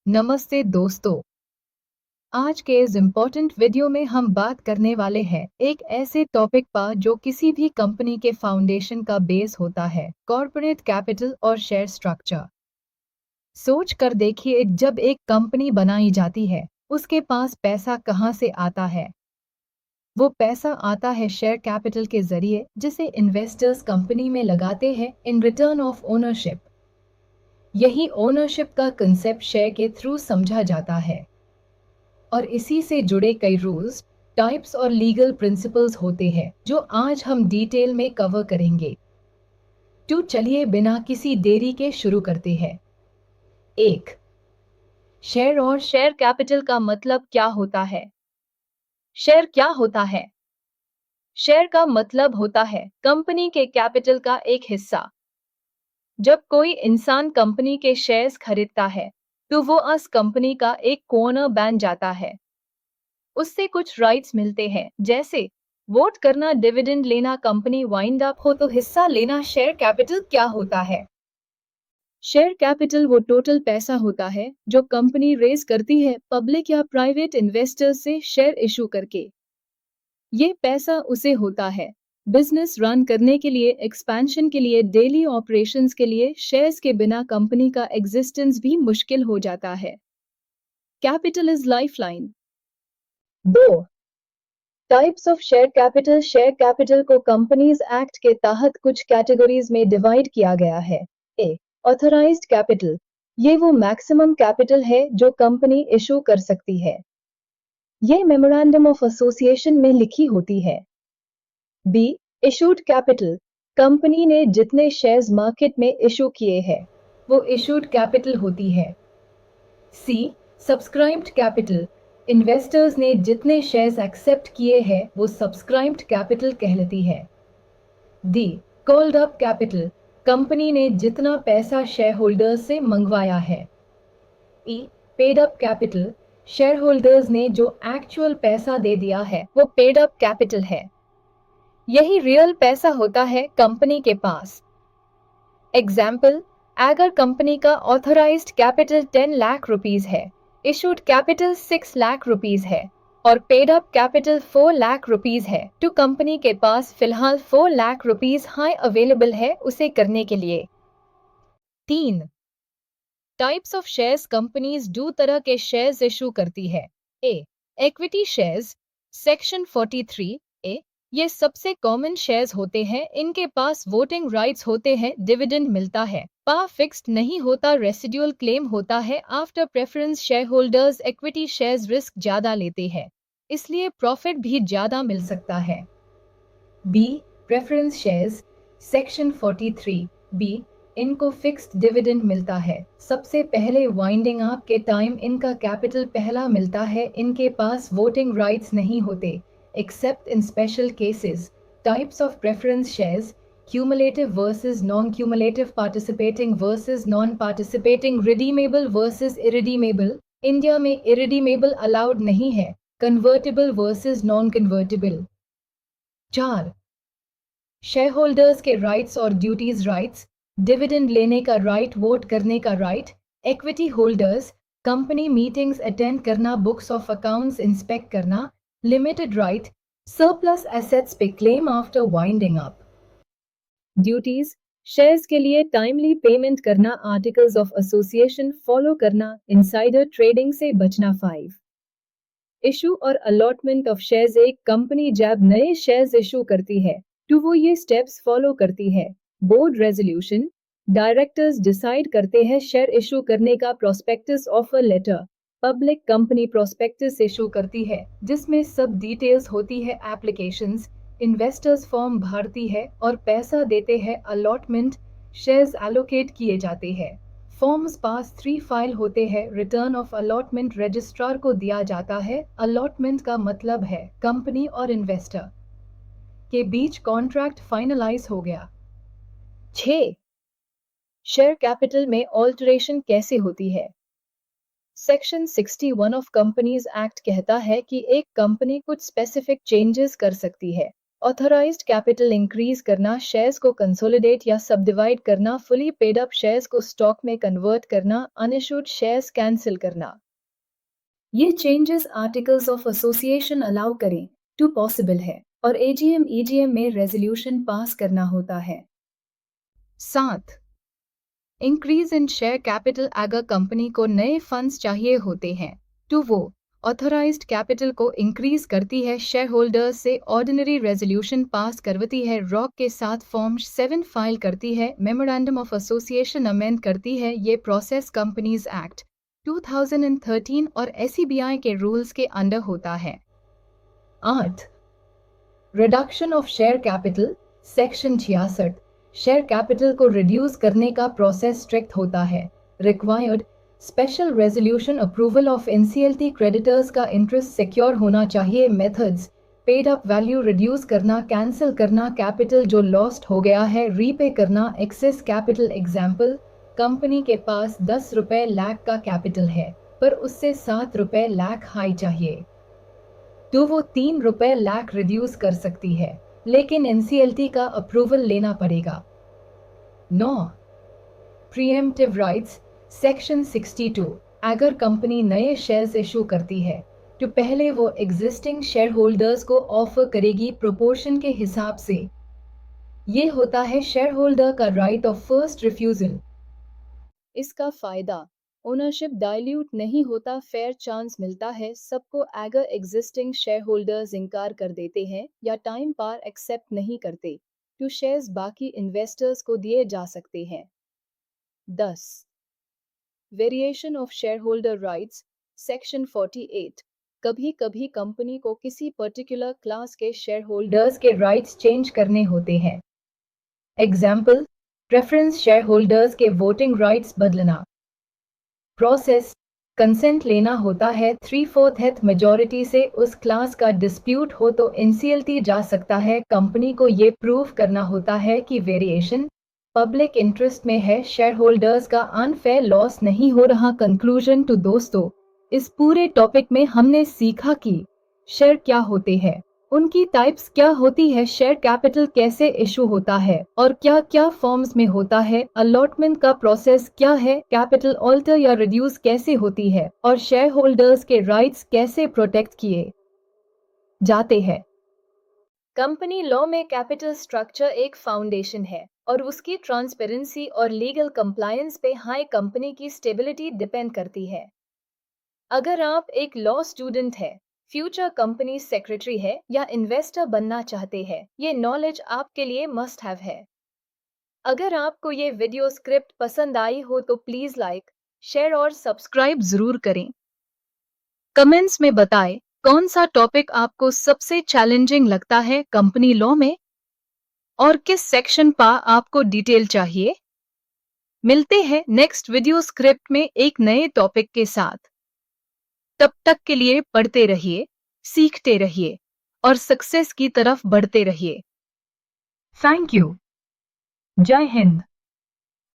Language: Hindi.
नमस्ते दोस्तों। आज के इस इम्पोर्टेंट वीडियो में हम बात करने वाले हैं एक ऐसे टॉपिक पर जो किसी भी कंपनी के फाउंडेशन का बेस होता है, कॉर्पोरेट कैपिटल और शेयर स्ट्रक्चर। सोच कर देखिए, जब एक कंपनी बनाई जाती है उसके पास पैसा कहाँ से आता है। वो पैसा आता है शेयर कैपिटल के जरिए, जिसे इन्वेस्टर्स कंपनी में लगाते हैं इन रिटर्न ऑफ ओनरशिप। यही ओनरशिप का कंसेप्ट शेयर के थ्रू समझा जाता है और इसी से जुड़े कई रूल्स, टाइप्स और लीगल प्रिंसिपल्स होते हैं जो आज हम डिटेल में कवर करेंगे। तो चलिए बिना किसी देरी के शुरू करते हैं। 1. शेयर और शेयर कैपिटल का मतलब क्या होता है? शेयर क्या होता है? शेयर का मतलब होता है कंपनी के कैपिटल का एक हिस्सा। जब कोई इंसान कंपनी के शेयर्स खरीदता है तो वो उस कंपनी का एक ओनर बन जाता है। उससे कुछ राइट्स मिलते हैं, जैसे वोट करना, डिविडेंड लेना, कंपनी वाइंड अप हो तो हिस्सा लेना। शेयर कैपिटल क्या होता है? शेयर कैपिटल वो टोटल पैसा होता है जो कंपनी रेज करती है पब्लिक या प्राइवेट इन्वेस्टर्स से शेयर इशू करके। ये पैसा उसे होता है बिजनेस रन करने के लिए, एक्सपेंशन के लिए, डेली ऑपरेशंस के लिए। शेयर्स के बिना कंपनी का एग्जिस्टेंस भी मुश्किल हो जाता है। Capital is lifeline. 2. Types of share capital. Share capital को कंपनीज एक्ट के तहत कुछ कैटेगरीज में डिवाइड किया गया है। ए. Authorised capital. ये वो मैक्सिमम कैपिटल है जो कंपनी इशू कर सकती है। ये मेमोरेंडम ऑफ एसोसिएशन में लिखी होती है। बी. Issued capital. कंपनी ने जितने शेयर्स मार्केट में इशू किए हैं वो इशूड कैपिटल होती है। सी. Subscribed capital. इन्वेस्टर्स ने जितने शेयर्स एक्सेप्ट किए हैं वो सब्सक्राइब्ड कैपिटल कहलाती है। D. Called up capital. Company ने जितना पैसा शेयर होल्डर्स से मंगवाया है। E. Paid up capital. Shareholders ने जो एक्चुअल पैसा दे दिया है वो पेड अप कैपिटल है। यही रियल पैसा होता है कंपनी के पास। एग्जाम्पल, अगर कंपनी का ऑथराइज्ड कैपिटल 10 लाख रुपीस है, इशूड कैपिटल 6 लाख रुपीस है और paid up capital 4 lakh rupees है, तो कंपनी के पास फिलहाल 4 लाख रुपीस हाई अवेलेबल है उसे करने के लिए। 3. Types of shares. कंपनीज दो तरह के शेयर्स इशू करती है। A. Equity shares. Section 43 A. ये सबसे कॉमन शेयर्स होते हैं, इनके पास वोटिंग राइट्स होते हैं, डिविडेंड मिलता है, पा फिक्स्ड नहीं होता, रेसिडुअल क्लेम होता है after preference. Share holders equity shares risk ज्यादा लेते हैं, इसलिए प्रॉफिट भी ज्यादा मिल सकता है। B. Preference shares. Section 43 B. इनको फिक्स्ड डिविडेंड मिलता है, सबसे पहले वाइंडिंग अप के टाइम इनका कैपिटल पहला मिलता है, इनके पास वोटिंग राइट्स नहीं होते except in special cases. Types of preference shares: cumulative versus non-cumulative, participating versus non-participating, redeemable versus irredeemable. India में irredeemable अलाउड नहीं है, convertible versus non-convertible. 4. Share holders के राइट्स और ड्यूटीज। राइट्स: डिविडेंड लेने का राइट, वोट करने का right. Equity holders: company meetings attend करना, बुक्स ऑफ अकाउंट्स इंस्पेक्ट करना। लिमिटेड राइट: सरप्लस एसेट्स पे claim after winding up. Duties: shares के लिए टाइमली पेमेंट करना, आर्टिकल्स ऑफ एसोसिएशन फॉलो करना, इनसाइडर ट्रेडिंग से बचना। 5. इशू और अलॉटमेंट ऑफ शेयर्स। एक कंपनी जब नए शेयर्स इशू करती है तो वो ये स्टेप्स फॉलो करती है। बोर्ड रेजोल्यूशन, डायरेक्टर्स डिसाइड करते हैं शेयर इशू करने का, prospectus offer letter, public company prospectus issue करती है जिसमें सब डिटेल्स होती है, एप्लीकेशंस, इन्वेस्टर्स फॉर्म भरती है और पैसा देते हैं। अलॉटमेंट: शेयर्स एलोकेट किए जाते हैं, फॉर्म्स पास 3 फाइल होते हैं, रिटर्न ऑफ अलॉटमेंट रजिस्ट्रार को दिया जाता है। अलॉटमेंट का मतलब है कंपनी और इन्वेस्टर के बीच कॉन्ट्रैक्ट फाइनलाइज हो गया। 6. शेयर कैपिटल में ऑल्टरेशन कैसे होती है? सेक्शन 61 ऑफ कंपनीज एक्ट कहता है कि एक कंपनी कुछ स्पेसिफिक चेंजेस कर सकती है ऑथराइज्ड कैपिटल इंक्रीज करना, शेयर्स को कंसोलिडेट या सबडिवाइड करना, फुली पेड अप शेयर्स को स्टॉक में कन्वर्ट करना, अनइश्यूड शेयर्स कैंसिल करना। ये changes articles of association allow करें टू पॉसिबल है और ईजीएम में रेजोल्यूशन पास करना होता है। 7. Increase in share capital. अगर कंपनी को नए फंड्स चाहिए होते हैं तो वो ऑथराइज्ड कैपिटल को इंक्रीज करती है, शेयर होल्डर्स से ऑर्डिनरी रेजोल्यूशन पास करवाती है, रॉक के साथ फॉर्म 7 फाइल करती है, मेमोरेंडम ऑफ एसोसिएशन अमेंड करती है। ये प्रोसेस कंपनीज एक्ट 2013 और SEBI के रूल्स के अंडर होता है। 8. Reduction of share capital. Section 66 share capital को रिड्यूस करने का प्रोसेस स्ट्रिक्ट होता है। Required special resolution approval of NCLT creditors का इंटरेस्ट सिक्योर होना चाहिए। Methods paid up value reduce करना, कैंसिल करना, कैपिटल जो लॉस्ट हो गया है रीपे करना, एक्सेस कैपिटल। एग्जाम्पल, कंपनी के पास 10 रुपए लाख का कैपिटल है पर उससे 7 रुपए लाख हाई चाहिए तो वो 3 रुपए लाख रिड्यूस कर सकती है, लेकिन NCLT का अप्रूवल लेना पड़ेगा। 9. Pre-emptive rights. सेक्शन 62 अगर कंपनी नए शेयर्स इशू करती है तो पहले वो एग्जिस्टिंग शेयर होल्डर्स को ऑफर करेगी प्रोपोर्शन के हिसाब से। ये होता है शेयर होल्डर का राइट ऑफ फर्स्ट रिफ्यूजल। इसका फायदा ओनरशिप डाइल्यूट नहीं होता, फेयर चांस मिलता है सबको। अगर एग्जिस्टिंग शेयर होल्डर्स इनकार कर देते हैं या टाइम पार एक्सेप्ट नहीं करते तो शेयर्स बाकी इन्वेस्टर्स को दिए जा सकते हैं। 10. Variation of share holder rights. Section 48 कभी कभी कंपनी को किसी पर्टिकुलर क्लास के शेयर होल्डर्स के राइट्स चेंज करने होते हैं। एग्जाम्पल, प्रेफरेंस शेयर होल्डर्स के वोटिंग राइट्स बदलना। प्रोसेस कंसेंट लेना होता है 3/4 मेजॉरिटी से। उस क्लास का डिस्प्यूट हो तो NCLT जा सकता है। कंपनी को ये प्रूव करना होता है कि वेरिएशन पब्लिक इंटरेस्ट में है, शेयर होल्डर्स का अनफेयर लॉस नहीं हो रहा। कंक्लूजन टू दोस्तों, इस पूरे टॉपिक में हमने सीखा कि शेयर क्या होते हैं, उनकी टाइप्स क्या होती है, शेयर कैपिटल कैसे इशू होता है और क्या क्या फॉर्म्स में होता है, अलॉटमेंट का प्रोसेस क्या है, कैपिटल ऑल्टर या रिड्यूस कैसे होती है और शेयर होल्डर्स के राइट्स कैसे प्रोटेक्ट किए जाते हैं। कंपनी लॉ में कैपिटल स्ट्रक्चर एक फाउंडेशन है और उसकी ट्रांसपेरेंसी और लीगल कंप्लायंस पे हाई कंपनी की स्टेबिलिटी डिपेंड करती है। अगर आप एक लॉ स्टूडेंट है, फ्यूचर कंपनी सेक्रेटरी है या इन्वेस्टर बनना चाहते हैं, ये नॉलेज आपके लिए मस्ट हैव है। अगर आपको ये वीडियो स्क्रिप्ट पसंद आई हो तो प्लीज लाइक, शेयर और सब्सक्राइब जरूर करें। कमेंट्स में बताएं कौन सा टॉपिक आपको सबसे चैलेंजिंग लगता है कंपनी लॉ में और किस सेक्शन पर आपको डिटेल चाहिए। मिलते हैं नेक्स्ट वीडियो स्क्रिप्ट में एक नए टॉपिक के साथ। तब तक के लिए पढ़ते रहिए, सीखते रहिए और सक्सेस की तरफ बढ़ते रहिए। Thank you. जय हिंद।